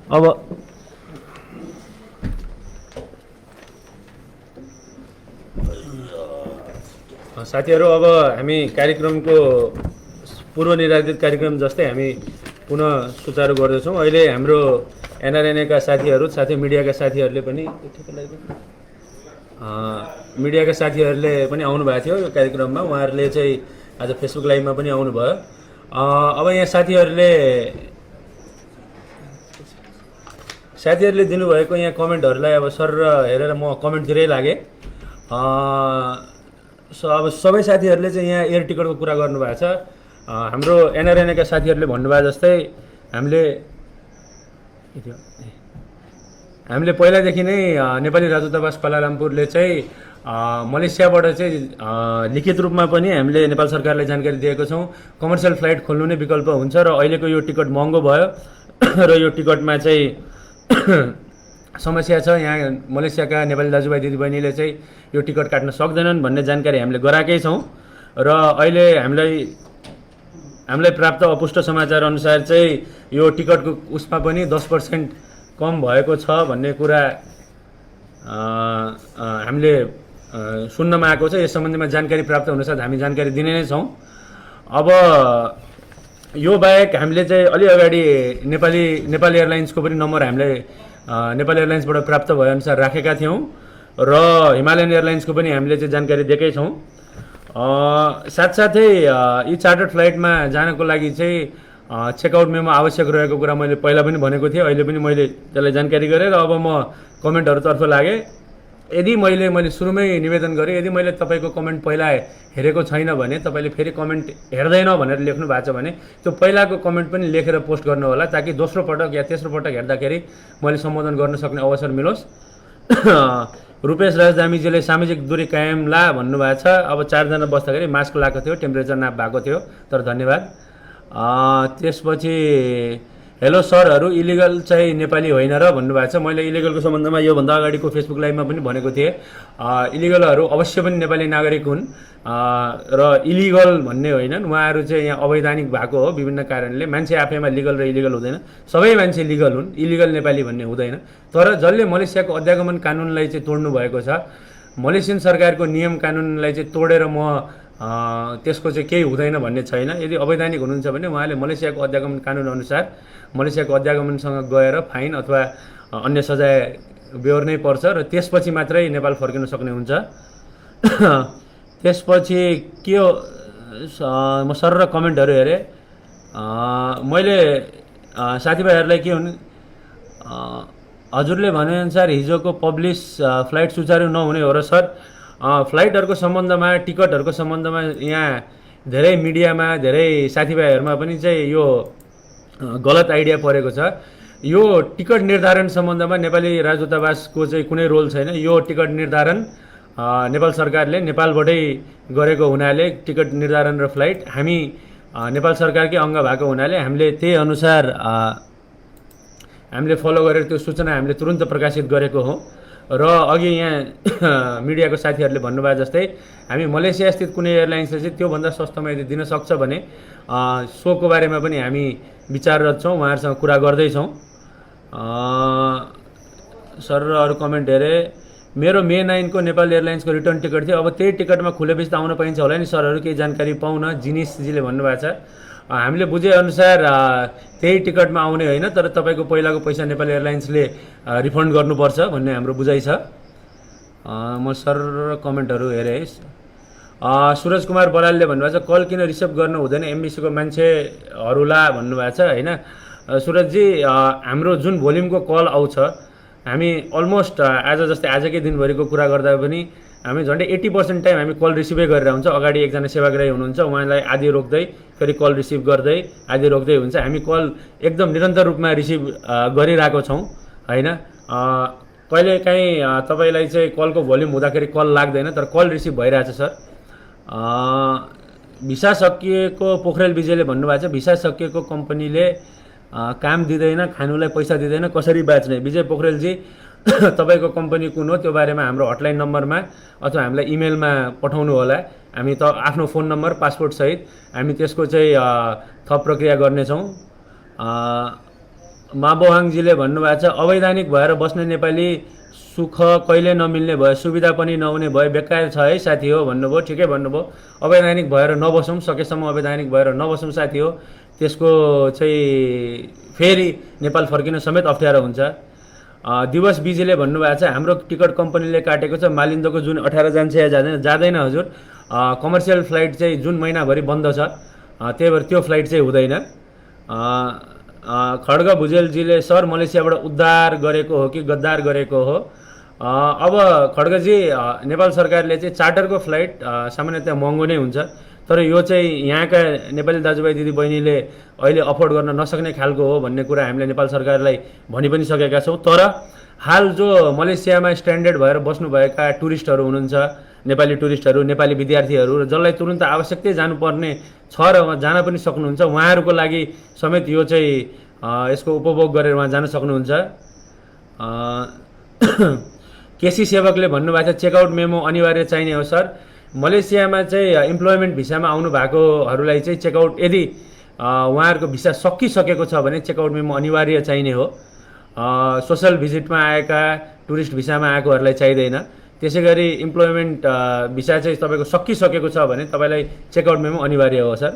अब साथीहरू, अब हामी कार्यक्रमको पूर्व निर्धारित कार्यक्रम जस्तै हामी पुनः सुचारू गर्दैछौँ। अहिले हाम्रो एनआरएनएका साथीहरू साथै मिडियाका साथीहरूले पनि आउनुभएको थियो यो कार्यक्रममा। उहाँहरूले चाहिँ आज फेसबुक लाइभमा पनि आउनुभयो। अब यहाँ साथीहरूले दिनुभएको यहाँ कमेन्टहरूलाई अब सर हेरेर म कमेन्टतिरै लागेँ। अब सबै साथीहरूले चाहिँ यहाँ एयर टिकटको कुरा गर्नुभएको छ। हाम्रो एनआरएनएका साथीहरूले भन्नुभयो जस्तै हामीले पहिलादेखि नै नेपाली राजदूतावास क्वालालम्पुरले चाहिँ मलेसियाबाट चाहिँ लिखित रूपमा पनि हामीले नेपाल सरकारलाई जानकारी दिएको छौँ। कमर्सियल फ्लाइट खोल्नु नै विकल्प हुन्छ र अहिलेको यो टिकट महँगो भयो र यो टिकटमा चाहिँ समस्या छ। यहाँ मलेसियाका नेपाली दाजुभाइ दिदीबहिनीले चाहिँ यो टिकट काट्न सक्दैनन् भन्ने जानकारी हामीले गराएकै छौँ र अहिले हामीलाई प्राप्त अपुष्ट समाचार अनुसार चाहिँ यो टिकटको उसमा पनि 10% कम भएको छ भन्ने कुरा हामीले सुन्नमा आएको छ। यस सम्बन्धमा जानकारी प्राप्त हुनसाथ हामी जानकारी दिने नै छौँ। अब यो बाहेक हामीले चाहिँ अलि अगाडि नेपाल एयरलाइन्सको पनि नम्बर हामीले नेपाल एयरलाइन्सबाट प्राप्त भएअनुसार राखेका थियौँ र हिमालयन एयरलाइन्सको पनि हामीले चाहिँ जानकारी दिएकै छौँ। साथसाथै यी चार्टर्ड फ्लाइटमा जानको लागि चाहिँ चेकआउट मेमो आवश्यक रहेको कुरा मैले पहिला पनि भनेको थिएँ। अहिले पनि मैले त्यसलाई जानकारी गरेँ र अब म कमेन्टहरूतर्फ लागेँ। यदि मैले सुरुमै निवेदन गरेँ, यदि मैले तपाईँको कमेन्ट पहिला हेरेको छैन भने तपाईँले फेरि कमेन्ट हेर्दैन भनेर लेख्नु भएको छ भने त्यो पहिलाको कमेन्ट पनि लेखेर पोस्ट गर्नु होला, ताकि दोस्रो पटक या तेस्रो पटक हेर्दाखेरि मैले सम्बोधन गर्न सक्ने अवसर मिलोस्। रुपेश राजधामीजीले सामाजिक दूरी कायम ला भन्नुभएको छ। अब 4 जना बस्दाखेरि मास्क लगाएको थियो, टेम्परेचर नाप भएको थियो, तर धन्यवाद। त्यसपछि हेलो सरहरू, इलिगल चाहिँ नेपाली होइन र भन्नुभएको छ। मैले इलिगलको सम्बन्धमा योभन्दा अगाडिको फेसबुक लाइभमा पनि भनेको थिएँ, इलिगलहरू अवश्य पनि नेपाली नागरिक हुन् र इलिगल भन्ने होइनन्। उहाँहरू चाहिँ यहाँ अवैधानिक भएको हो विभिन्न कारणले। मान्छे आफैमा लिगल र इलिगल हुँदैन, सबै मान्छे लिगल हुन्, इलिगल नेपाली भन्ने हुँदैन। तर जसले मलेसियाको अध्यागमन कानुनलाई चाहिँ तोड्नु भएको छ, मलेसियन सरकारको नियम कानुनलाई चाहिँ तोडेर त्यसको चाहिँ केही हुँदैन भन्ने छैन। यदि अवैधानिक हुनुहुन्छ भने उहाँले मलेसियाको अध्यागमन कानुन अनुसार मलेसियाको अध्यागमनसँग गएर फाइन अथवा अन्य सजाय बेहोर्नै पर्छ र त्यसपछि मात्रै नेपाल फर्किन सक्ने हुन्छ। त्यसपछि के हो, म सर र कमेन्टहरू हेरेँ। मैले साथीभाइहरूलाई के हुन्, हजुरले भनेअनुसार हिजोको पब्लिस फ्लाइट सुचारू नहुने हो र सर। फ्लाइटहरूको सम्बन्धमा, टिकटहरूको सम्बन्धमा यहाँ धेरै मिडियामा, धेरै साथीभाइहरूमा पनि चाहिँ यो गलत आइडिया परेको छ। यो टिकट निर्धारण सम्बन्धमा नेपाली राजदूतावासको चाहिँ कुनै रोल छैन। यो टिकट निर्धारण नेपाल सरकारले नेपालबाटै गरेको हुनाले टिकट निर्धारण र फ्लाइट हामी नेपाल सरकारकै अङ्ग भएको हुनाले हामीले त्यही अनुसार हामीले फलो गरेर त्यो सूचना हामीले तुरुन्त प्रकाशित गरेको हो। र अघि यहाँ मिडियाको साथीहरूले भन्नुभयो जस्तै हामी मलेसिया स्थित कुनै एयरलाइन्सले चाहिँ त्योभन्दा सस्तोमा यदि दिन सक्छ भने सोको बारेमा पनि हामी विचाररत छौँ, उहाँहरूसँग कुरा गर्दैछौँ। सर र अरू कमेन्ट हेरेँ। मेरो मे 9 को नेपाल एयरलाइन्सको रिटर्न टिकट थियो, अब त्यही टिकटमा खुलेपछि त आउन पाइन्छ होला नि सरहरू, केही जानकारी पाउन, जिनिसजीले भन्नुभएको छ। हामीले बुझेअनुसार त्यही टिकटमा आउने होइन, तर तपाईँको पहिलाको पैसा नेपाल एयरलाइन्सले रिफन्ड गर्नुपर्छ भन्ने हाम्रो बुझाइ छ। म सर र कमेन्टहरू हेरेँ। सुरज कुमार बरालले भन्नुभएको छ कल किन रिसिभ गर्नु हुँदैन एमबिसीको मान्छेहरूलाई भन्नुभएको छ होइन। सुरजजी, हाम्रो जुन भोल्युमको कल आउँछ, हामी अलमोस्ट आज जस्तै आजकै दिनभरिको कुरा गर्दा पनि हामी झन्डै 80% टाइम हामी कल रिसिभै गरेर हुन्छ। अगाडि एकजना सेवाग्राही हुनुहुन्छ, उहाँलाई आधी रोक्दै फेरि कल रिसिभ गर्दै आधी रोक्दै हुन्छ। हामी कल एकदम निरन्तर रूपमा रिसिभ गरिरहेको छौँ होइन। कहिलेकाहीँ तपाईँलाई चाहिँ कलको भोल्युम हुँदाखेरि कल लाग्दैन, तर कल रिसिभ भइरहेछ सर। भिसा सकिएको पोखरेल विजयले भन्नुभएको छ भिसा सकिएको कम्पनीले काम दिँदैन, खानुलाई पैसा दिँदैन, कसरी बाँच्ने? विजय पोखरेलजी, तपाईँको कम्पनी कुन हो त्यो बारेमा हाम्रो हटलाइन नम्बरमा अथवा हामीलाई इमेलमा पठाउनु होला। हामी त आफ्नो फोन नम्बर पासपोर्ट सहित हामी त्यसको चाहिँ थप प्रक्रिया गर्नेछौँ। माबोहाङजीले भन्नुभएको छ अवैधानिक भएर बस्ने नेपाली सुख कहिले नमिल्ने भयो, सुविधा पनि नहुने भयो, बेकार छ है साथी हो भन्नुभयो। ठिकै भन्नुभयो, अवैधानिक भएर नबसौँ, सकेसम्म अवैधानिक भएर नबसौँ साथी हो। त्यसको चाहिँ फेरि नेपाल फर्किन समेत अप्ठ्यारो हुन्छ। दिवस बिजीले भन्नुभएको छ हाम्रो टिकट कम्पनीले काटेको छ, मालिन्दोको जुन 18 जान्छ या जाँदैन? जाँदैन हजुर। कमर्सियल फ्लाइट चाहिँ जुन महिनाभरि बन्द छ, त्यही भएर त्यो फ्लाइट चाहिँ हुँदैन। खड्ग भुजेलजीले सर मलेसियाबाट उद्धार गरेको हो कि गद्दार गरेको हो? अब खड्गजी, नेपाल सरकारले चाहिँ चार्टरको फ्लाइट सामान्यतया महँगो नै हुन्छ, तर यो चाहिँ यहाँका नेपाली दाजुभाइ दिदीबहिनीले अहिले अफोर्ड गर्न नसक्ने खालको हो भन्ने कुरा हामीले नेपाल सरकारलाई भनि पनि सकेका छौँ। तर हाल जो मलेसियामा स्ट्यान्डर्ड भएर बस्नुभएका टुरिस्टहरू हुनुहुन्छ, नेपाली टुरिस्टहरू, नेपाली विद्यार्थीहरू, र जसलाई तुरुन्त आवश्यकतै जानुपर्ने छ र उहाँ जान पनि सक्नुहुन्छ, उहाँहरूको लागि समेत यो चाहिँ यसको उपभोग गरेर उहाँ जान सक्नुहुन्छ। केसी सेवकले भन्नुभएको छ चेकआउट मेमो अनिवार्य चाहिने हो सर। मलेसियामा चाहिँ इम्प्लोइमेन्ट भिसामा आउनु भएकोहरूलाई चाहिँ चेकआउट, यदि उहाँहरूको भिसा सकिसकेको छ भने चेकआउट मेमो अनिवार्य चाहिने हो। सोसल भिजिटमा आएका, टुरिस्ट भिसामा आएकोहरूलाई चाहिँदैन। त्यसै गरी इम्प्लोइमेन्ट भिसा चाहिँ तपाईँको सकिसकेको छ भने तपाईँलाई चेकआउट मेमो अनिवार्य हो सर।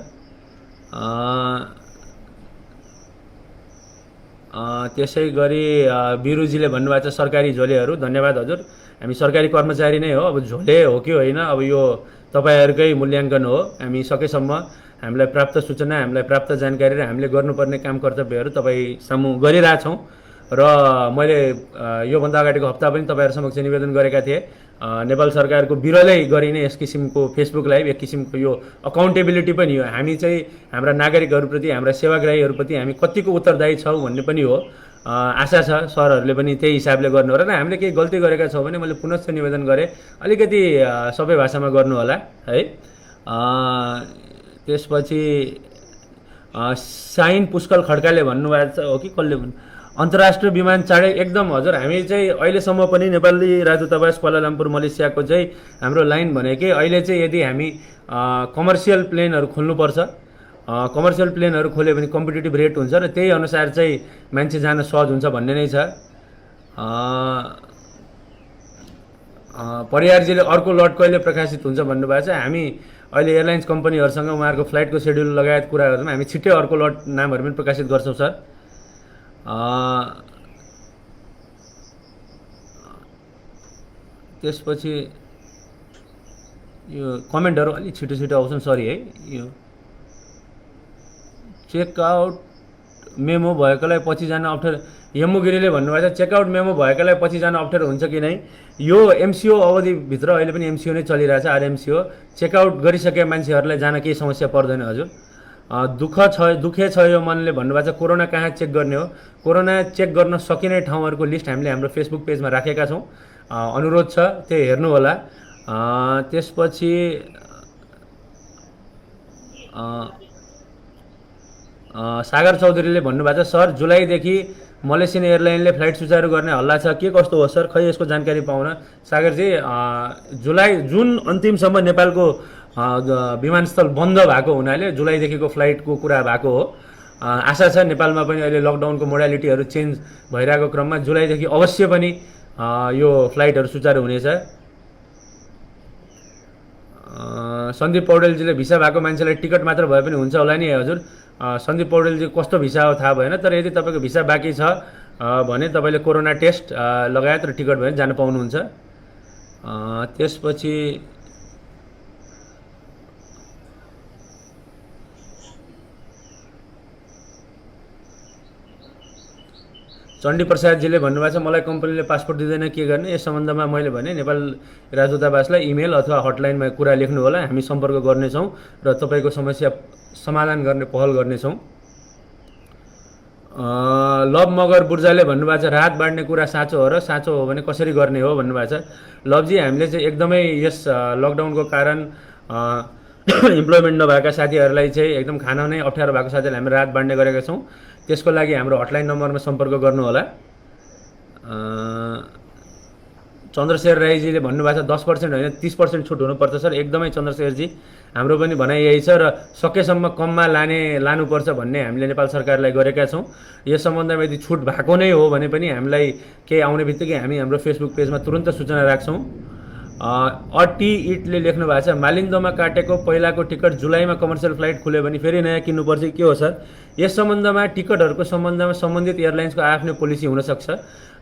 त्यसै गरी बिरुजीले भन्नुभएको छ सरकारी झोलेहरू। धन्यवाद हजुर, हामी सरकारी कर्मचारी नै हो। अब झोले हो कि होइन, अब यो तपाईँहरूकै मूल्याङ्कन हो। हामी सकेसम्म हामीलाई प्राप्त सूचना, हामीलाई प्राप्त जानकारी र हामीले गर्नुपर्ने काम कर्तव्यहरू तपाईँ सामु गरिरहेछौँ। र मैले योभन्दा अगाडिको हप्ता पनि तपाईँहरू समक्ष निवेदन गरेका थिएँ, नेपाल सरकारको विरलै गरिने यस किसिमको फेसबुक लाइभ एक किसिमको यो अकाउन्टेबिलिटी पनि हो। हामी चाहिँ हाम्रा नागरिकहरूप्रति, हाम्रा सेवाग्राहीहरूप्रति हामी कतिको उत्तरदायी छौँ भन्ने पनि हो। आशा छ सरहरूले पनि त्यही हिसाबले गर्नु होला। र हामीले केही गल्ती गरेका छौँ भने मैले पुनश्च निवेदन गरेँ, अलिकति सबै भाषामा गर्नु होला है। त्यसपछि साइन पुष्कल खड्काले भन्नुभएको छ हो कि कसले भन्नु, अन्तर्राष्ट्रिय विमान चाँडै एकदम हजुर। हामी चाहिँ अहिलेसम्म पनि नेपाली राजदूतावास क्वालालम्पुर मलेसियाको चाहिँ हाम्रो लाइन भनेकै अहिले चाहिँ यदि हामी कमर्सियल प्लेनहरू खोल्नुपर्छ, कमर्सियल प्लेनहरू खोल्यो भने कम्पिटिटिभ रेट हुन्छ र त्यही अनुसार चाहिँ मान्छे जान सहज हुन्छ भन्ने नै छ। परियारजीले अर्को लट कहिले प्रकाशित हुन्छ भन्नुभएको छ। हामी अहिले एयरलाइन्स कम्पनीहरूसँग उहाँहरूको फ्लाइटको सेड्युल लगायत कुराहरूमा हामी छिट्टै अर्को लट नामहरू पनि प्रकाशित गर्छौँ सर। त्यसपछि यो कमेन्टहरू अलिक छिटो छिटो आउँछन्, सरी है। यो चेकआउट मेमो भएकोलाई पछि जान अप्ठ्यारो, यमुगिरीले भन्नुभएको छ चेकआउट मेमो भएकोलाई पछि जान अप्ठ्यारो हुन्छ कि नै? यो एमसिओ अवधिभित्र अहिले पनि एमसिओ नै चलिरहेछ, आरएमसिओ। चेकआउट गरिसके मान्छेहरूलाई जान केही समस्या पर्दैन हजुर। दुःखे छ यो मनले भन्नुभएको छ कोरोना कहाँ चेक गर्ने हो? कोरोना चेक गर्न सकिने ठाउँहरूको लिस्ट हामीले हाम्रो फेसबुक पेजमा राखेका छौँ, अनुरोध छ त्यो हेर्नु होला। त्यसपछि सागर चौधरीले भन्नुभएको छ सर जुलाईदेखि मलेसियन एयरलाइनले फ्लाइट सुचारू गर्ने हल्ला छ, के कस्तो हो सर? खै यसको जानकारी पाउन। सागरजी, जुन अन्तिमसम्म नेपालको विमानस्थल बन्द भएको हुनाले जुलाईदेखिको फ्लाइटको कुरा भएको हो। आशा छ नेपालमा पनि अहिले लकडाउनको मोडालिटीहरू चेन्ज भइरहेको क्रममा जुलाईदेखि अवश्य पनि यो फ्लाइटहरू सुचारू हुनेछ। सन्दीप पौडेलजीले भिसा भएको मान्छेलाई टिकट मात्र भए पनि हुन्छ होला नि हजुर। सन्दीप पौडेलजी कस्तो भिसा हो थाहा भएन, तर यदि तपाईँको भिसा बाँकी छ भने तपाईँले कोरोना टेस्ट लगायत र टिकट भएर जान पाउनुहुन्छ। त्यसपछि चण्डी प्रसादजीले भन्नुभएको छ मलाई कम्पनीले पासपोर्ट दिँदैन, के गर्ने? यस सम्बन्धमा मैले भने नेपाल राजदूतावासलाई इमेल अथवा हटलाइनमा कुरा लेख्नु होला, हामी सम्पर्क गर्नेछौँ र तपाईँको समस्या समाधान गर्ने पहल गर्नेछौँ। लभ मगर बुर्जाले भन्नुभएको छ राहत बाँड्ने कुरा साँचो हो र साँचो हो भने कसरी गर्ने हो भन्नुभएको छ। लभजी, हामीले चाहिँ एकदमै यस लकडाउनको कारण इम्प्लोइमेन्ट नभएका साथीहरूलाई चाहिँ एकदम खान नै अप्ठ्यारो भएको साथीहरूलाई हामी राहत बाँड्ने गरेका छौँ। त्यसको लागि हाम्रो हटलाइन नम्बरमा सम्पर्क गर्नु होला। चन्द्रशेखर राईजीले भन्नुभएको छ 10% होइन 30% छुट हुनुपर्छ सर, एकदमै चन्द्रशेखरजी हाम्रो पनि भनाइ यही छ र सकेसम्म कममा लानुपर्छ भन्ने हामीले नेपाल सरकारलाई गरेका छौँ। यस सम्बन्धमा यदि छुट भएको नै हो भने पनि हामीलाई केही आउने बित्तिकै हामी हाम्रो फेसबुक पेजमा तुरन्त सूचना राख्छौँ। अटी इटले लेख्नु भएको छ मालिन्दोमा काटेको पहिलाको टिकट जुलाईमा कमर्सियल फ्लाइट खुल्यो भने फेरि नयाँ किन्नुपर्छ के हो सर? यस सम्बन्धमा टिकटहरूको सम्बन्धमा सम्बन्धित एयरलाइन्सको आफ्नै पोलिसी हुनसक्छ,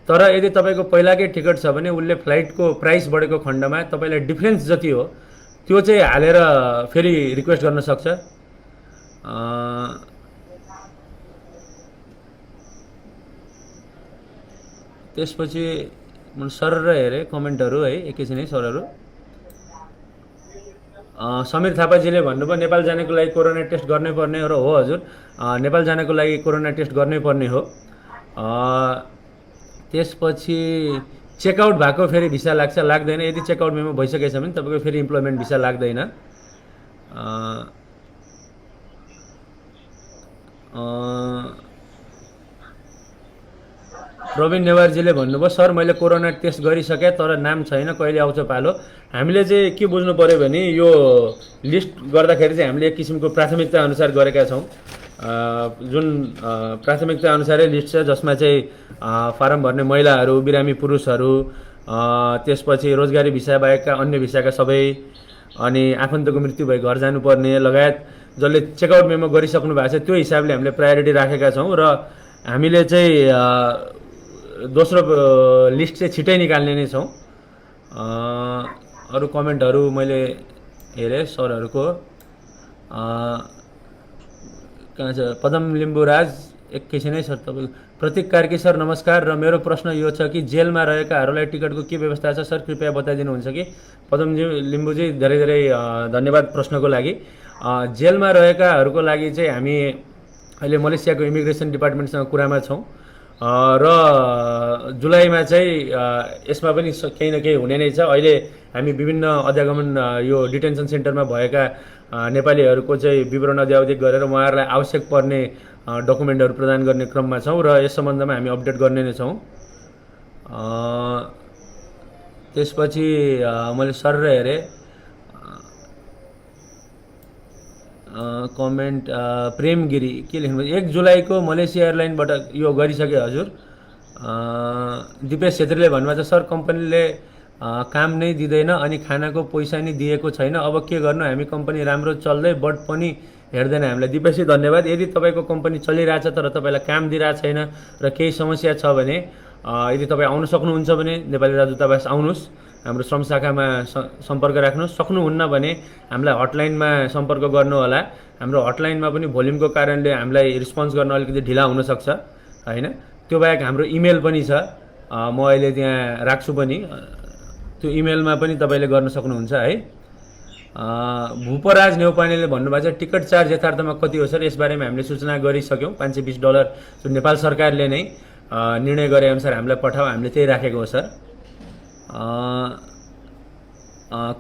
तर यदि तपाईँको पहिलाकै टिकट छ भने उसले फ्लाइटको प्राइस बढेको खण्डमा तपाईँलाई डिफ्रेन्स जति हो त्यो चाहिँ हालेर फेरि रिक्वेस्ट गर्न सक्छ। त्यसपछि सर र हेरेँ कमेन्टहरू है, एकैछिन है सरहरू। समीर थापाजीले भन्नुभयो नेपाल जानेको लागि कोरोना टेस्ट गर्नै पर्ने हो र हो हजुर, नेपाल जानको लागि कोरोना टेस्ट गर्नै पर्ने हो। त्यसपछि चेकआउट भएको फेरि भिसा लाग्छ लाग्दैन? यदि चेकआउट मेमो भइसकेछ भने तपाईँको फेरि इम्प्लोइमेन्ट भिसा लाग्दैन। प्रवीण नेवारजीले भन्नुभयो सर मैले कोरोना टेस्ट गरिसकेँ तर नाम छैन, कहिले आउँछ पालो? हामीले चाहिँ के बुझ्नु पऱ्यो भने यो लिस्ट गर्दाखेरि चाहिँ हामीले एक किसिमको प्राथमिकता अनुसार गरेका छौँ, जुन प्राथमिकता अनुसारै लिस्ट छ, जसमा चाहिँ फारम भर्ने महिलाहरू, बिरामी पुरुषहरू, त्यसपछि रोजगारी भिसा बाहेकका अन्य भिसाका सबै, अनि आफन्तको मृत्यु भई घर जानुपर्ने लगायत जसले चेकआउट मेमो गरिसक्नु भएको छ त्यो हिसाबले हामीले प्रायोरिटी राखेका छौँ र हामीले चाहिँ दोस्रो लिस्ट चाहिँ छिटै निकाल्ने नै छौँ। अरू कमेन्टहरू मैले हेरेँ सरहरूको। कहाँ छ पदम लिम्बुराज, एकैछिनै सर तपाईँको। प्रतीक कार्की सर नमस्कार, र मेरो प्रश्न यो छ कि जेलमा रहेकाहरूलाई टिकटको के व्यवस्था छ सर, कृपया बताइदिनुहुन्छ कि? पदमजी लिम्बुजी धेरै धेरै धन्यवाद प्रश्नको लागि। जेलमा रहेकाहरूको लागि चाहिँ हामी अहिले मलेसियाको इमिग्रेसन डिपार्टमेन्टसँग कुरामा छौँ र जुलाईमा चाहिँ यसमा पनि केही न केही हुने नै छ। अहिले हामी विभिन्न अध्यागमन यो डिटेन्सन सेन्टरमा भएका नेपालीहरूको चाहिँ विवरण अध्यावधिक गरेर उहाँहरूलाई आवश्यक पर्ने डकुमेन्टहरू प्रदान गर्ने क्रममा छौँ र यस सम्बन्धमा हामी अपडेट गर्ने नै छौँ। त्यसपछि मैले सर हेरेँ कमेन्ट। प्रेम गिरी के लेख्नु, 1 जुलाईको मलेसिया एयरलाइनबाट यो गरिसके हजुर। दिपेश छेत्रीले भन्नुभएको छ सर कम्पनीले काम नै दिँदैन अनि खानाको पैसा नि दिएको छैन, अब के गर्नु? हामी कम्पनी राम्रो चल्दै बट पनि हेर्दैन हामीलाई। दिपेशजी धन्यवाद। यदि तपाईँको कम्पनी चलिरहेछ तर तपाईँलाई काम दिइरहेको छैन र केही समस्या छ भने यदि तपाईँ आउन सक्नुहुन्छ भने नेपाली राजदूतावास आउनुहोस्, हाम्रो श्रम शाखामा सम्पर्क राख्नुहोस्। सक्नुहुन्न भने हामीलाई हटलाइनमा सम्पर्क गर्नु होला। हाम्रो हटलाइनमा पनि भोल्युमको कारणले हामीलाई रिस्पोन्स गर्न अलिकति ढिला हुनसक्छ होइन। त्यो बाहेक हाम्रो इमेल पनि छ, म अहिले त्यहाँ राख्छु पनि, त्यो इमेलमा पनि तपाईँले गर्न सक्नुहुन्छ है। भूपराज नेउपानेले भन्नुभएको छ टिकट चार्ज यथार्थमा कति हो सर? यसबारेमा हामीले सूचना गरिसक्यौँ। $520 जुन नेपाल सरकारले नै निर्णय गरे अनुसार हामीलाई पठाऊ, हामीले त्यही राखेको हो सर।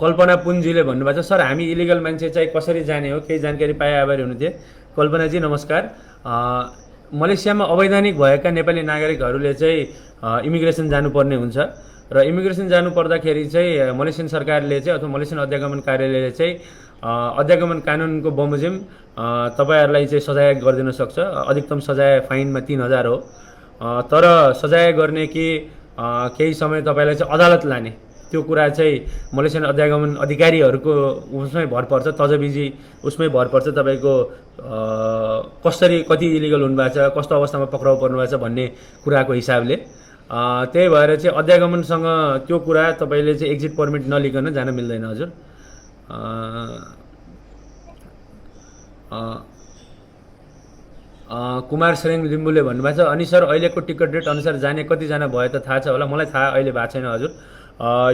कल्पना पुन्जीले भन्नुभएको छ सर हामी इलिगल मान्छे चाहिँ कसरी जाने हो, केही जानकारी पाए आभारी हुनुहुन्थ्यो। कल्पनाजी नमस्कार। मलेसियामा अवैधानिक भएका नेपाली नागरिकहरूले चाहिँ इमिग्रेसन जानुपर्ने हुन्छ र इमिग्रेसन जानु पर्दाखेरि चाहिँ मलेसियन सरकारले चाहिँ अथवा मलेसियन अध्यागमन कार्यालयले चाहिँ अध्यागमन कानुनको बमोजिम तपाईँहरूलाई चाहिँ सजाय गरिदिन सक्छ। अधिकतम सजाय फाइनमा 3000 हो, तर सजाय गर्ने कि केही समय तपाईँलाई चाहिँ अदालत लाने त्यो कुरा चाहिँ मलेसियन अध्यागमन अधिकारीहरूको उसमै भर पर्छ, तजबिजी उसमै भर पर्छ। तपाईँको कसरी कति इलिगल हुनुभएको छ, कस्तो अवस्थामा पक्राउ पर्नुभएको छ भन्ने कुराको हिसाबले। त्यही भएर चाहिँ अध्यागमनसँग त्यो कुरा तपाईँले चाहिँ एक्जिट पर्मिट नलिकन जान मिल्दैन हजुर। कुमार श्रेङ लिम्बुले भन्नुभएको छ अनि सर अहिलेको टिकट रेट अनुसार जाने कतिजना भयो त थाहा छ होला? मलाई थाहा अहिले भएको छैन हजुर,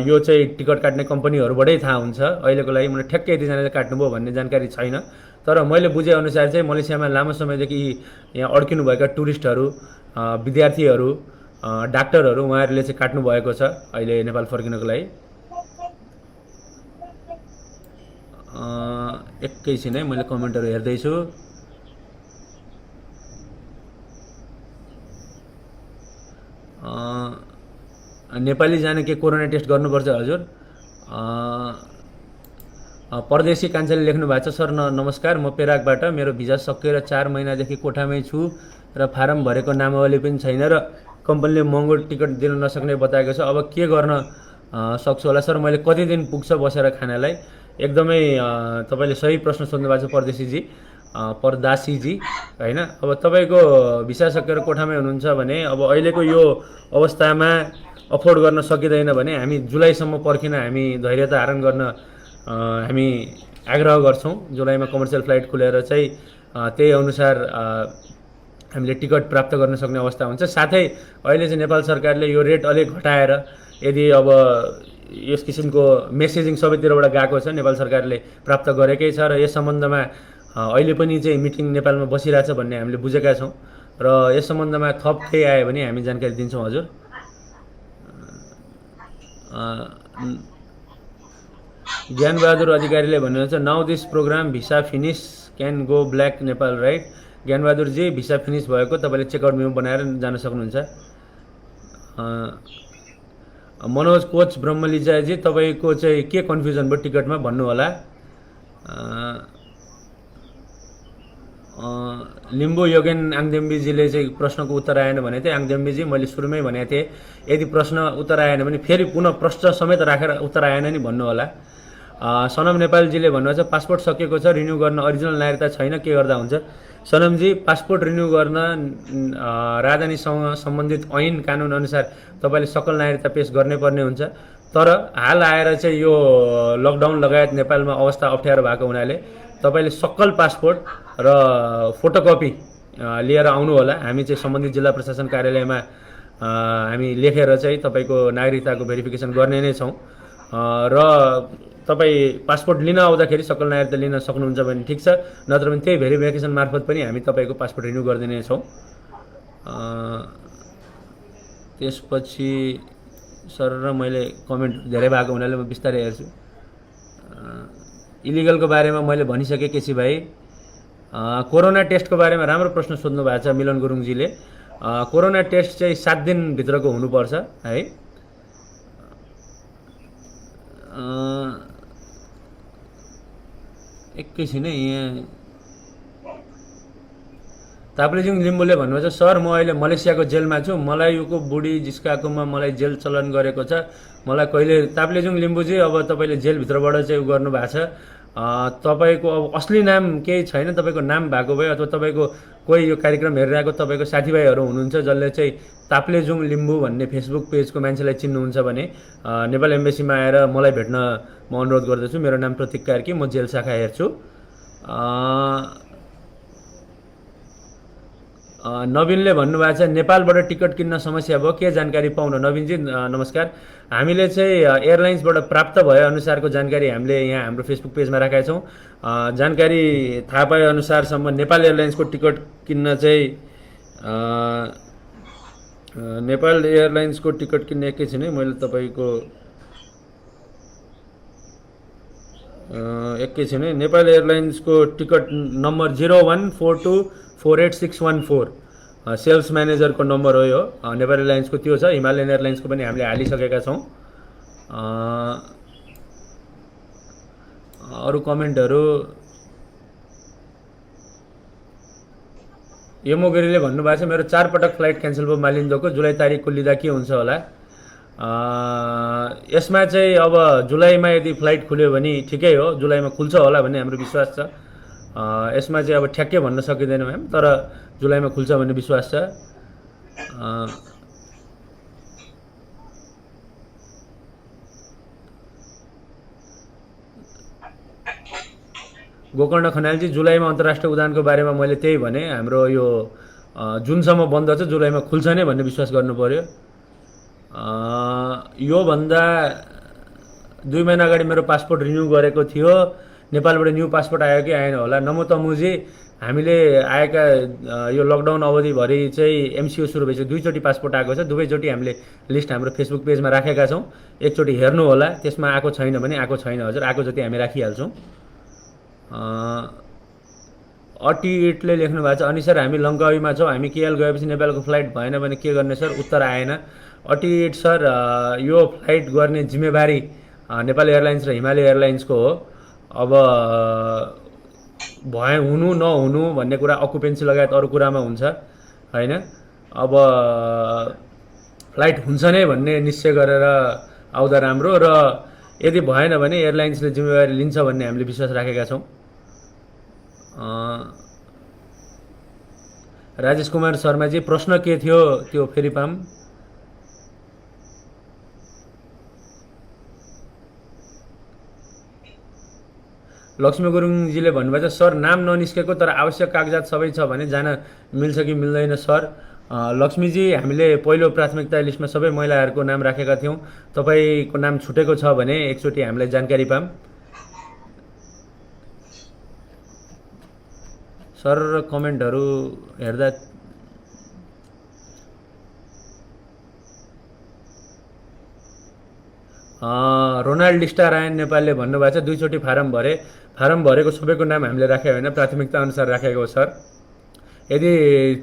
यो चाहिँ टिकट काट्ने कम्पनीहरूबाटै थाहा हुन्छ। अहिलेको लागि मलाई ठ्याक्कै यतिजनाले काट्नुभयो भन्ने जानकारी छैन, तर मैले बुझेअनुसार चाहिँ मलेसियामा लामो समयदेखि यहाँ अड्किनुभएका टुरिस्टहरू, विद्यार्थीहरू, डाक्टरहरू उहाँहरूले चाहिँ काट्नु भएको छ अहिले नेपाल फर्किनको लागि। एकैछिन है मैले कमेन्टहरू हेर्दैछु। नेपाली जाने के कोरोना टेस्ट गर्नुपर्छ हजुर? परदेशी कान्छाले लेख्नु भएको छ, सर नमस्कार, म पेराकबाट, मेरो भिजा सकिएर 4 महिनादेखि कोठामै छु र फारम भरेको नामावली पनि छैन र कम्पनीले महँगो टिकट दिन नसक्ने बताएको छ। अब के गर्न सक्छु होला सर? मैले कति दिन पुग्छ बसेर खानालाई? एकदमै तपाईँले सही प्रश्न सोध्नु भएको छ परदेशीजी, परदासीजी होइन। अब तपाईँको भिसा सकेर कोठामै हुनुहुन्छ भने अब अहिलेको यो अवस्थामा अफोर्ड गर्न सकिँदैन भने हामी जुलाईसम्म पर्खिन हामी धैर्यता धारण गर्न हामी आग्रह गर्छौँ। जुलाईमा कमर्सियल फ्लाइट खुलेर चाहिँ त्यही अनुसार हामीले टिकट प्राप्त गर्न सक्ने अवस्था हुन्छ। साथै अहिले चाहिँ नेपाल सरकारले यो रेट अलिक घटाएर, यदि अब यस किसिमको मेसेजिङ सबैतिरबाट गएको छ, नेपाल सरकारले प्राप्त गरेकै छ र यस सम्बन्धमा अहिले पनि चाहिँ मिटिङ नेपालमा बसिरहेछ भन्ने हामीले बुझेका छौँ र यस सम्बन्धमा थप केही आयो भने हामी जानकारी दिन्छौँ हजुर। ज्ञानबहादुर अधिकारीले भन्नुहुन्छ, now this program visa finish can go back Nepal right? ज्ञानबहादुरजी, भिसा फिनिस भएको तपाईँले चेकआउट मेमो बनाएर जान सक्नुहुन्छ। मनोज कोच ब्रह्मलिजाजी, तपाईँको चाहिँ के कन्फ्युजन भयो टिकटमा भन्नु होला। लिम्बू योगेन आङदेम्बीजीले चाहिँ प्रश्नको उत्तर आएन भने थिएँ। आङदेम्बीजी, मैले सुरुमै भनेको थिएँ यदि प्रश्न उत्तर आएन भने फेरि पुनः प्रश्न समेत राखेर उत्तर आएन नि भन्नु होला। सनम नेपालजीले भन्नुहुन्छ, पासपोर्ट सकिएको छ, रिन्यू गर्न ओरिजिनल नागरिकता छैन, के गर्दा हुन्छ? सनमजी, पासपोर्ट रिन्यू गर्न राजधानीसँग सम्बन्धित ऐन कानुन अनुसार तपाईँले सकल नागरिकता पेश गर्नै पर्ने हुन्छ। तर हाल आएर चाहिँ यो लकडाउन लगायत नेपालमा अवस्था अप्ठ्यारो भएको हुनाले तपाईँले सकल पासपोर्ट र फोटोकपी लिएर आउनु होला। हामी चाहिँ सम्बन्धित जिल्ला प्रशासन कार्यालयमा हामी लेखेर चाहिँ तपाईँको नागरिकताको भेरिफिकेसन गर्ने नै छौँ र तपाईँ पासपोर्ट लिन आउँदाखेरि सकल नागरिकता लिन सक्नुहुन्छ भने ठिक छ, नत्र भने त्यही भेरिफिकेसन मार्फत पनि हामी तपाईँको पासपोर्ट रिन्यू गरिदिने छौँ। त्यसपछि सर र मैले कमेन्ट धेरै भएको हुनाले म बिस्तारै हेर्छु। इलिगलको बारेमा मैले भनिसकेँ केसी भाइ। कोरोना टेस्टको बारेमा राम्रो प्रश्न सोध्नु भएको छ मिलन गुरुङजीले। कोरोना टेस्ट चाहिँ 7 दिनभित्रको हुनुपर्छ है। एकैछिन यहाँ ताप्लेजुङ लिम्बूले भन्नुहुन्छ, सर म अहिले मलेसियाको जेलमा छु, मलायुको बुढी जिस्काकोमा मलाई जेल चलन गरेको छ, मलाई कहिले? ताप्लेजुङ लिम्बूजी, अब तपाईँले जेलभित्रबाट चाहिँ गर्नु भएको छ, तपाईँको अब असली नाम केही छैन, तपाईँको नाम भएको भए अथवा तपाईँको कोही यो कार्यक्रम हेरिरहेको तपाईँको साथीभाइहरू हुनुहुन्छ जसले चाहिँ ताप्लेजुङ लिम्बू भन्ने फेसबुक पेजको मान्छेलाई चिन्नुहुन्छ भने नेपाल एम्बेसीमा आएर मलाई भेट्न म अनुरोध गर्दछु। मेरो नाम प्रतीक कार्की, म जेल शाखा हेर्छु। नवीनले भन्नुभएको छ, नेपालबाट टिकट किन्न समस्या भयो, के जानकारी पाउन? नवीनजी नमस्कार। हामीले चाहिँ एयरलाइन्सबाट प्राप्त भए अनुसारको जानकारी हामीले यहाँ हाम्रो फेसबुक पेजमा राखेका छौँ। जानकारी थाहा पाए अनुसारसम्म नेपाल एयरलाइन्सको टिकट किन्न चाहिँ नेपाल एयरलाइन्सको टिकट किन्न एकैछिन है, मैले तपाईँको एकैछिन है, नेपाल एयरलाइन्सको टिकट नम्बर 0142486114 सेल्स म्यानेजरको नम्बर हो यो। नेपाल एयरलाइन्सको त्यो छ, हिमालयन एयरलाइन्सको पनि हामीले हालिसकेका छौँ। अरू कमेन्टहरू यमोगिरीले भन्नुभएको छ, मेरो 4 पटक फ्लाइट क्यान्सल भयो मालिन्दोको, जुलाई तारिकको लिँदा के हुन्छ होला? यसमा चाहिँ अब जुलाईमा यदि फ्लाइट खुल्यो भने ठिकै हो, जुलाईमा खुल्छ होला भन्ने हाम्रो विश्वास छ। यसमा चाहिँ अब ठ्याक्कै भन्न सकिँदैन म्याम, तर जुलाईमा खुल्छ भन्ने विश्वास छ। गोकर्ण खनालजी, जुलाईमा अन्तर्राष्ट्रिय उडानको बारेमा मैले त्यही भने, हाम्रो यो जुनसम्म बन्द छ, जुलाईमा खुल्छ नै भन्ने विश्वास गर्नु पर्यो। योभन्दा 2 महिना अगाडि मेरो पासपोर्ट रिन्यू गरेको थियो, नेपालबाट न्यू पासपोर्ट आयो कि आएन होला? नमो तमुजी, हामीले आएका यो लकडाउन अवधिभरि चाहिँ एमसिओ सुरु भएपछि 2 चोटि पासपोर्ट आएको छ, दुवैचोटि हामीले लिस्ट हाम्रो फेसबुक पेजमा राखेका छौँ, एकचोटि हेर्नु होला, त्यसमा आएको छैन भने आएको छैन हजुर, आएको जति हामी राखिहाल्छौँ। 88ले लेख्नु भएको छ। अनि सर हामी लङ्कावीमा छौँ, हामी केएल गएपछि नेपालको फ्लाइट भएन भने के गर्ने सर? उत्तर आएन। 88 सर, यो फ्लाइट गर्ने जिम्मेवारी नेपाल एयरलाइन्स र हिमालय एयरलाइन्सको हो। अब भए हुनु नहुनु भन्ने कुरा अकुपेन्सी लगायत अरू कुरामा हुन्छ होइन। अब फ्लाइट हुन्छ नै भन्ने निश्चय गरेर आउँदा राम्रो, र यदि भएन भने एयरलाइन्सले जिम्मेवारी लिन्छ भन्ने हामीले विश्वास राखेका छौँ। राजेश कुमार शर्माजी, प्रश्न के थियो त्यो फेरि पाऊँ? लक्ष्मी गुरुङजीले भन्नुभएको छ सर नाम ननिस्केको तर आवश्यक कागजात सबै छ भने जान मिल्छ कि मिल्दैन सर? लक्ष्मीजी, हामीले पहिलो प्राथमिकता लिस्टमा सबै महिलाहरूको नाम राखेका थियौँ। तपाईँको नाम छुटेको छ भने एकचोटि हामीलाई जानकारी पाऊँ। सर कमेन्टहरू हेर्दा रोनाल्ड स्टारायन नेपालले भन्नुभएको छ 2 चोटि फारम भरे, फारम भरेको सबैको नाम हामीले राखेको होइन, प्राथमिकता अनुसार राखेको हो सर। यदि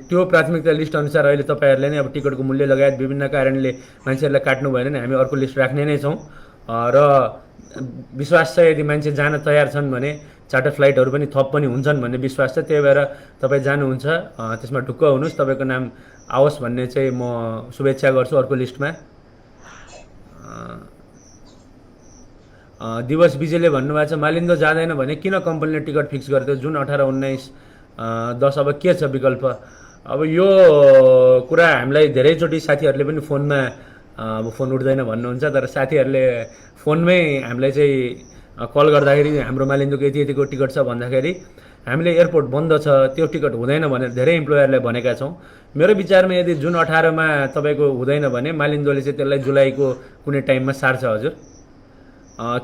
त्यो प्राथमिकता लिस्ट अनुसार अहिले तपाईँहरूले नै अब टिकटको मूल्य लगायत विभिन्न कारणले मान्छेहरूलाई काट्नु भएन भने हामी अर्को लिस्ट राख्ने नै छौँ। र विश्वास छ यदि मान्छे जान तयार छन् भने चार्टर फ्लाइटहरू पनि थप पनि हुन्छन् भन्ने विश्वास छ। त्यही भएर तपाईँ जानुहुन्छ, त्यसमा ढुक्क हुनुहोस्, तपाईँको नाम आओस् भन्ने चाहिँ म शुभेच्छा गर्छु अर्को लिस्टमा। दिवस विजयले भन्नुभएको छ मालिन्दो जाँदैन भने किन कम्पनीले टिकट फिक्स गर्थ्यो जुन 18, 19, 10 अब के छ विकल्प? अब यो कुरा हामीलाई धेरैचोटि साथीहरूले पनि फोनमा अब फोन उठ्दैन भन्नुहुन्छ, तर साथीहरूले फोनमै हामीलाई चाहिँ कल गर्दाखेरि हाम्रो मालिन्दोको यति यतिको टिकट छ भन्दाखेरि हामीले एयरपोर्ट बन्द छ त्यो टिकट हुँदैन भनेर धेरै इम्प्लोयरलाई भनेका छौँ। मेरो विचारमा यदि जुन 18मा तपाईँको हुँदैन भने मालिन्दोले चाहिँ त्यसलाई जुलाईको कुनै टाइममा सार्छ हजुर।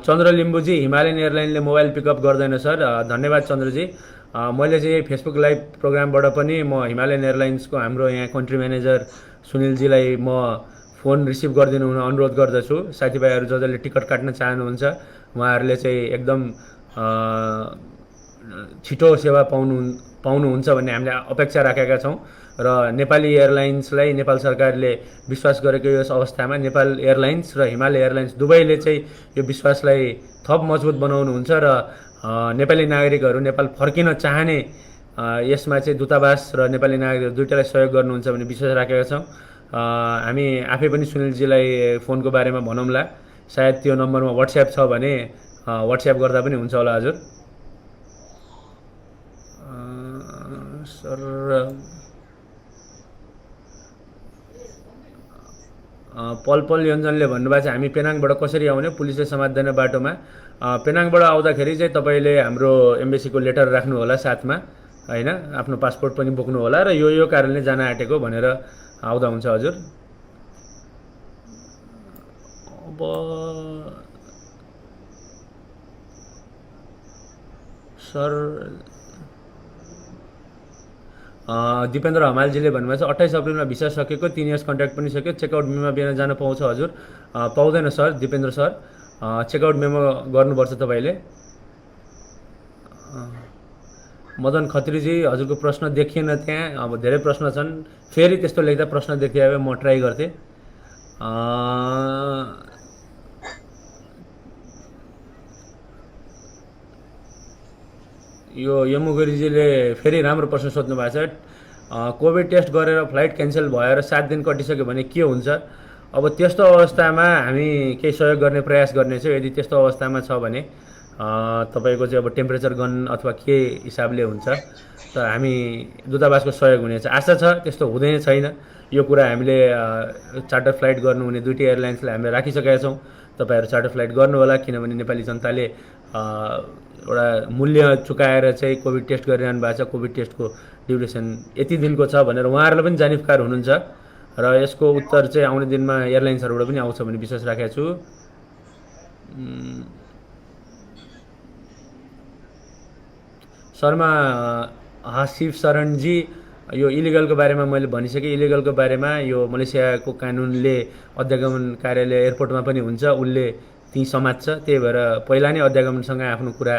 चन्द्र लिम्बूजी, हिमालयन एयरलाइनले मोबाइल पिकअप गर्दैन सर। धन्यवाद चन्द्रजी। मैले चाहिँ फेसबुक लाइभ प्रोग्रामबाट पनि म हिमालयन एयरलाइन्सको हाम्रो यहाँ कन्ट्री म्यानेजर सुनिलजीलाई म फोन रिसिभ गरिदिनु हुन अनुरोध गर्दछु। साथीभाइहरू जसले टिकट काट्न चाहनुहुन्छ उहाँहरूले चाहिँ एकदम छिटो सेवा पाउनुहुन्छ भन्ने हामीले अपेक्षा राखेका छौँ। र नेपाली एयरलाइन्सलाई नेपाल सरकारले विश्वास गरेको यस अवस्थामा नेपाल एयरलाइन्स र हिमालय एयरलाइन्स दुवैले चाहिँ यो विश्वासलाई थप मजबुत बनाउनुहुन्छ र नेपाली नागरिकहरू नेपाल फर्किन चाहने यसमा चाहिँ दूतावास र नेपाली नागरिकहरू दुईटालाई सहयोग गर्नुहुन्छ भन्ने विश्वास राखेका छौँ। हामी आफै पनि सुनिलजीलाई फोनको बारेमा भनौँला, सायद त्यो नम्बरमा व्हाट्सएप छ भने व्हाट्सएप गर्दा पनि हुन्छ होला हजुर। सर पल योन्जनले भन्नुभएको छ हामी पेनाङबाट कसरी आउने, पुलिसले समात्दैन बाटोमा? पेनाङबाट आउँदाखेरि चाहिँ तपाईँले हाम्रो एम्बेसीको लेटर राख्नु होला साथमा होइन, आफ्नो पासपोर्ट पनि बोक्नु होला र यो कारणले जान आँटेको भनेर आउँदा हुन्छ हजुर। अब सर दिपेन्द्र हमालजीले भन्नुभएको छ 28 अप्रिलमा भिसा सकेको, 3 इयर्स कन्ट्र्याक्ट पनि सक्यो, चेकआउट मेमोमा बिना जान पाउँछ हजुर? पाउँदैन sir Dipendra sir, checkout memo गर्नुपर्छ तपाईँले। मदन खत्रीजी, हजुरको प्रश्न देखिएन त्यहाँ, अब धेरै प्रश्न छन्, फेरि त्यस्तो लेख्दा प्रश्न देखिए भए म ट्राई गर्थेँ। यो यमुगुरीजीले फेरि राम्रो प्रश्न सोध्नु भएको छ। कोभिड टेस्ट गरेर फ्लाइट क्यान्सल भएर 7 दिन कटिसक्यो भने के हुन्छ? अब त्यस्तो अवस्थामा हामी केही सहयोग गर्ने प्रयास गर्नेछौँ। यदि त्यस्तो अवस्थामा छ भने तपाईँको चाहिँ अब टेम्परेचर गन अथवा के हिसाबले हुन्छ त हामी दूतावासको सहयोग हुनेछ। आशा छ त्यस्तो हुँदैन छैन। यो कुरा हामीले चार्टर फ्लाइट गर्नुहुने दुईटै एयरलाइन्सलाई हामीले राखिसकेका छौँ। तपाईँहरू चार्टर फ्लाइट गर्नु होला, किनभने नेपाली जनताले एउटा मूल्य चुकाएर चाहिँ कोभिड टेस्ट गरिरहनु भएको छ। कोभिड टेस्टको ड्युरेसन यति दिनको छ भनेर उहाँहरूलाई पनि जानिफकार हुनुहुन्छ र यसको उत्तर चाहिँ आउने दिनमा एयरलाइन्सहरूबाट पनि आउँछ भन्ने विश्वास राखेको छु। शर्मा हासिफ शरणजी, यो इलिगलको बारेमा मैले भनिसकेँ। इलिगलको बारेमा यो मलेसियाको कानुनले अध्यागमन कार्यालय एयरपोर्टमा पनि हुन्छ, उसले ती समात्छ। त्यही भएर पहिला नै अध्यागमनसँग आफ्नो कुरा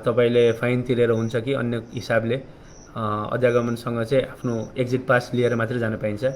तपाईँले फाइन तिरेर हुन्छ कि अन्य हिसाबले अध्यागमनसँग चाहिँ आफ्नो एक्जिट पास लिएर मात्रै जान पाइन्छ।